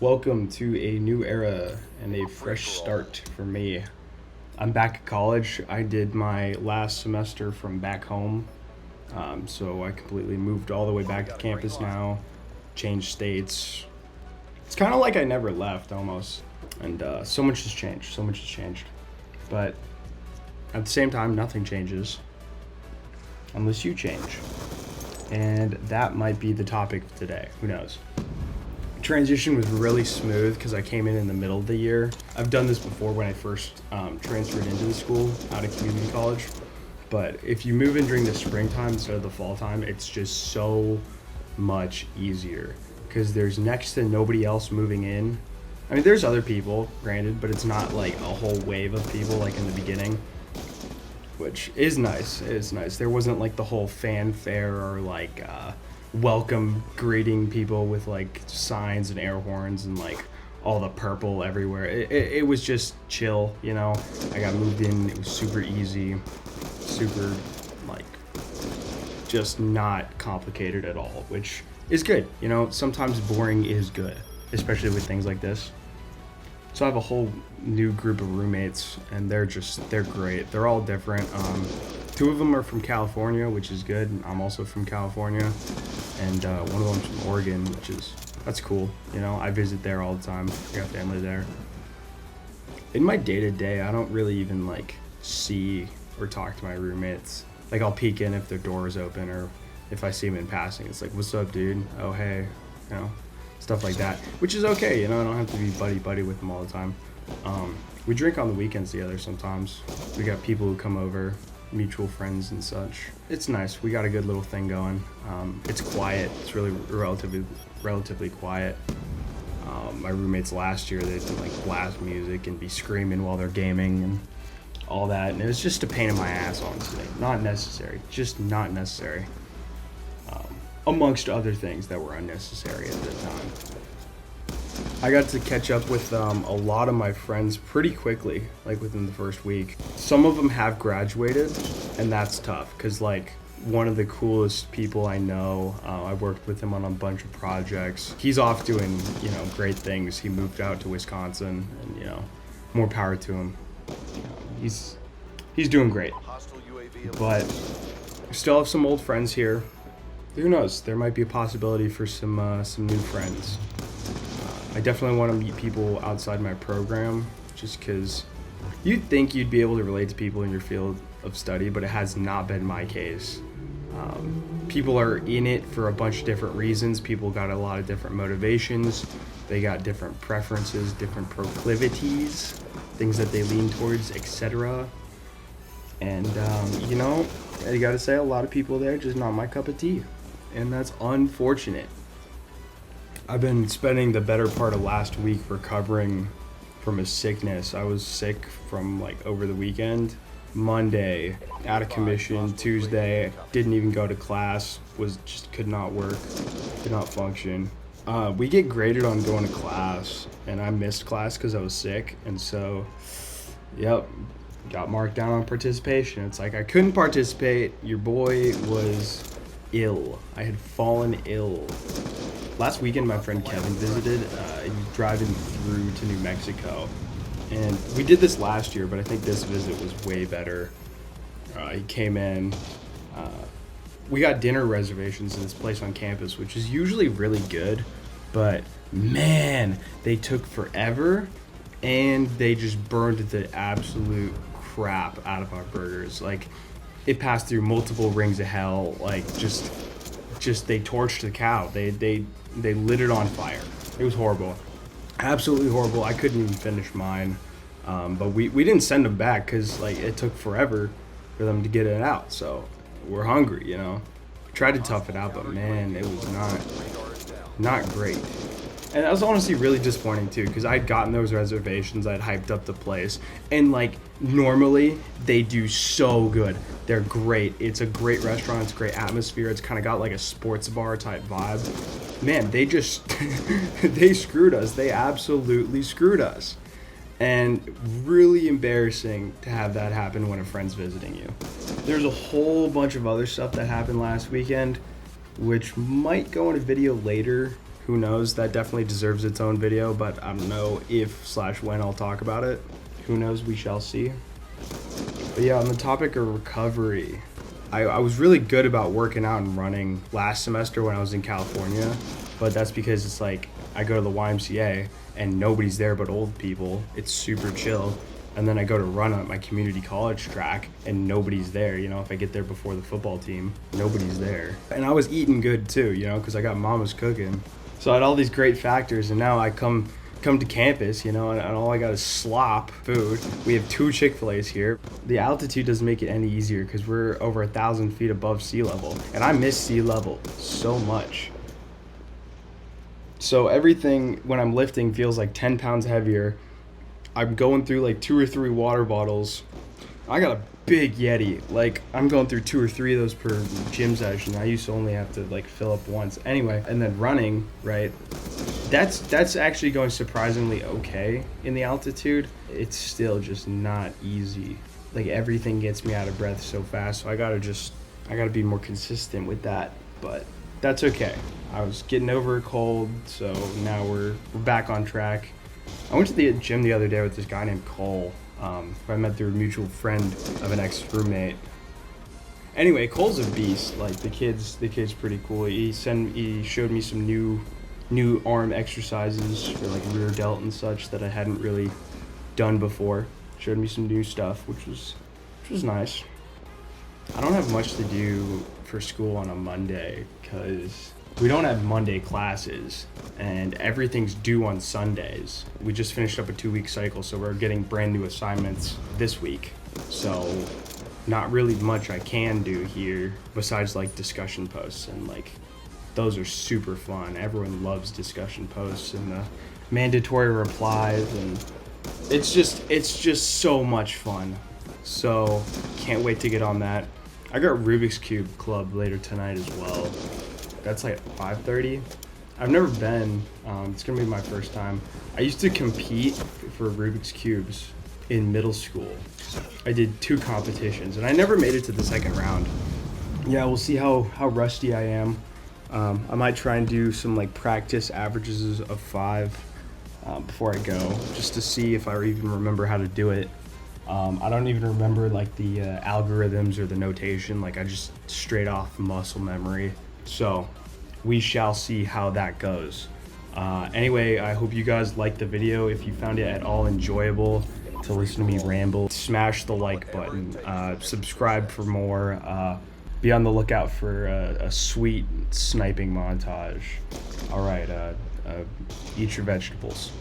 Welcome to a new era and a fresh start for me. I'm back at college. I did my last semester from back home, so I completely moved all the way back to campus now, changed states. It's kind of like I never left almost, and so much has changed. So much has changed, but at the same time, nothing changes unless you change, and that might be the topic of today. Who knows? Transition was really smooth because I came in the middle of the year. I've done this before when I first transferred into the school out of community college. But if you move in during the springtime instead of the fall time, it's just so much easier because there's next to nobody else moving in. I mean, there's other people, granted, but it's not like a whole wave of people like in the beginning, which is nice. It is nice. There wasn't like the whole fanfare or like welcome greeting people with like signs and air horns and like all the purple everywhere. It was just chill, you know. I got moved in. It was super easy, super like just not complicated at all, which is good. You know, sometimes boring is good, especially with things like this. So I have a whole new group of roommates, and they're great. They're all different. Two of them are from California, which is good. I'm also from California, and one of them's from Oregon, that's cool. You know, I visit there all the time. I got family there. In my day-to-day, I don't really even like see or talk to my roommates. Like I'll peek in if their door is open or if I see them in passing. It's like, "What's up, dude? Oh, hey," you know. Stuff like that, which is okay, you know. I don't have to be buddy with them all the time. We drink on the weekends together sometimes. We got people who come over, mutual friends and such. It's nice. We got a good little thing going. It's quiet. It's really relatively quiet. My roommates last year, they'd like blast music and be screaming while they're gaming and all that, and it was just a pain in my ass, honestly. Not necessary. Just not necessary. Amongst other things that were unnecessary at the time. I got to catch up with a lot of my friends pretty quickly, like within the first week. Some of them have graduated, and that's tough, because like one of the coolest people I know, I worked with him on a bunch of projects. He's off doing, you know, great things. He moved out to Wisconsin, and you know, more power to him. He's doing great, but I still have some old friends here. Who knows? There might be a possibility for some new friends. I definitely want to meet people outside my program, just because you'd think you'd be able to relate to people in your field of study, but it has not been my case. People are in it for a bunch of different reasons. People got a lot of different motivations. They got different preferences, different proclivities, things that they lean towards, etc. And, you know, I gotta say, a lot of people there just not my cup of tea. And that's unfortunate. I've been spending the better part of last week recovering from a sickness. I was sick from like over the weekend. Monday, out of commission. Tuesday, didn't even go to class. Could not work, could not function. We get graded on going to class, and I missed class because I was sick. And so, yep, got marked down on participation. It's like I couldn't participate. Your boy was ill. I had fallen ill. Last weekend, my friend Kevin visited. He was driving through to New Mexico, and we did this last year, but I think this visit was way better. He came in. We got dinner reservations in this place on campus, which is usually really good, but man, they took forever, and they just burned the absolute crap out of our burgers. Like, it passed through multiple rings of hell. Like, just they torched the cow. They lit it on fire. It was horrible, absolutely horrible. I couldn't even finish mine, but we didn't send them back because like it took forever for them to get it out. So we're hungry, you know. Tried to tough it out, but man, it was not great. And that was honestly really disappointing too, because I'd gotten those reservations, I'd hyped up the place, and like normally they do so good. They're great. It's a great restaurant, it's a great atmosphere, it's kind of got like a sports bar type vibe. Man, they just, they screwed us. They absolutely screwed us. And really embarrassing to have that happen when a friend's visiting you. There's a whole bunch of other stuff that happened last weekend, which might go in a video later. Who knows? That definitely deserves its own video, but I don't know if/when I'll talk about it. Who knows? We shall see. But yeah, on the topic of recovery, I was really good about working out and running last semester when I was in California, but that's because it's like I go to the YMCA and nobody's there but old people. It's super chill. And then I go to run at my community college track and nobody's there. You know, if I get there before the football team, nobody's there. And I was eating good too, you know, because I got mama's cooking. So I had all these great factors, and now I come to campus, you know, and all I got is slop food. We have 2 Chick-fil-A's here. The altitude doesn't make it any easier because we're over 1,000 feet above sea level, and I miss sea level so much. So everything when I'm lifting feels like 10 pounds heavier. I'm going through like 2 or 3 water bottles. I got a big Yeti. Like, I'm going through 2 or 3 of those per gym session. I used to only have to like fill up once. Anyway, and then running, right? That's actually going surprisingly okay in the altitude. It's still just not easy. Like, everything gets me out of breath so fast. So I gotta be more consistent with that. But that's okay. I was getting over a cold, so now we're back on track. I went to the gym the other day with this guy named Cole, who I met through a mutual friend of an ex-roommate. Anyway, Cole's a beast. Like, the kid's pretty cool. He showed me some new arm exercises for like rear delt and such that I hadn't really done before. Showed me some new stuff, which was nice. I don't have much to do for school on a Monday because we don't have Monday classes and everything's due on Sundays. We just finished up a 2-week cycle, so we're getting brand new assignments this week. So not really much I can do here besides like discussion posts, and like those are super fun. Everyone loves discussion posts and the mandatory replies, and it's just so much fun. So can't wait to get on that. I got Rubik's Cube Club later tonight as well. That's like at 5:30. I've never been. It's gonna be my first time. I used to compete for Rubik's Cubes in middle school. I did 2 competitions and I never made it to the second round. Yeah, we'll see how rusty I am. I might try and do some like practice averages of 5 before I go, just to see if I even remember how to do it. I don't even remember like the algorithms or the notation. Like, I just straight off muscle memory. So we shall see how that goes. Anyway, I hope you guys liked the video. If you found it at all enjoyable to listen to me ramble, smash the like button, subscribe for more, be on the lookout for a sweet sniping montage. All right, eat your vegetables.